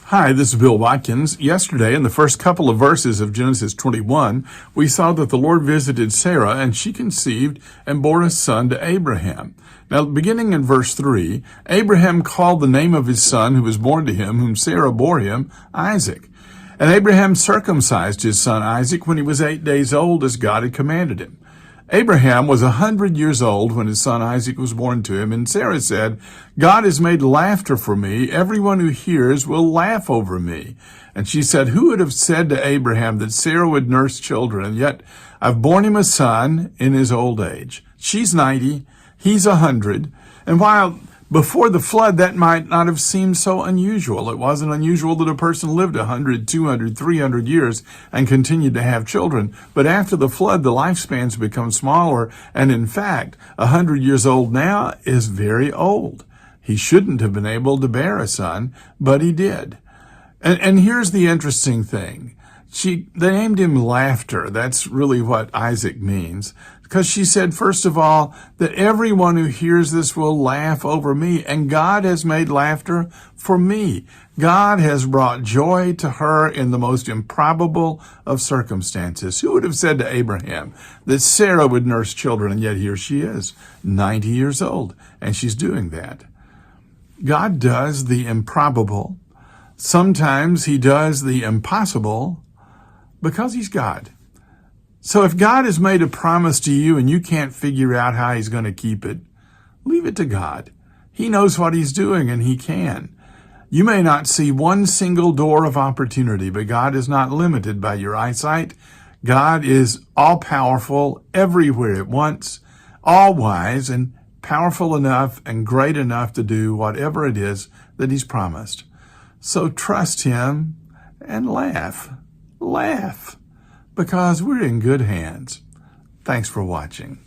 Hi, this is Bill Watkins. Yesterday, in the first couple of verses of Genesis 21, we saw that the Lord visited Sarah, and she conceived and bore a son to Abraham. Now, beginning in verse 3, Abraham called the name of his son who was born to him, whom Sarah bore him, Isaac. And Abraham circumcised his son Isaac when he was 8 days old, as God had commanded him. Abraham was 100 years old when his son Isaac was born to him, and Sarah said, God has made laughter for me. Everyone who hears will laugh over me. And she said, who would have said to Abraham that Sarah would nurse children? Yet I've borne him a son in his old age. She's 90, he's 100. And while before the flood, that might not have seemed so unusual. It wasn't unusual that a person lived 100, 200, 300 years and continued to have children. But after the flood, the lifespans become smaller. And in fact, 100 years old now is very old. He shouldn't have been able to bear a son, but he did. And here's the interesting thing. They named him Laughter. That's really what Isaac means. Because she said, first of all, that everyone who hears this will laugh over me. And God has made laughter for me. God has brought joy to her in the most improbable of circumstances. Who would have said to Abraham that Sarah would nurse children? And yet here she is, 90 years old, and she's doing that. God does the improbable. Sometimes he does the impossible because he's God. So if God has made a promise to you and you can't figure out how he's going to keep it, leave it to God. He knows what he's doing, and he can. You may not see one single door of opportunity, but God is not limited by your eyesight. God is all-powerful everywhere at once, all-wise, and powerful enough and great enough to do whatever it is that he's promised. So trust him and laugh. Laugh. Because we're in good hands. Thanks for watching.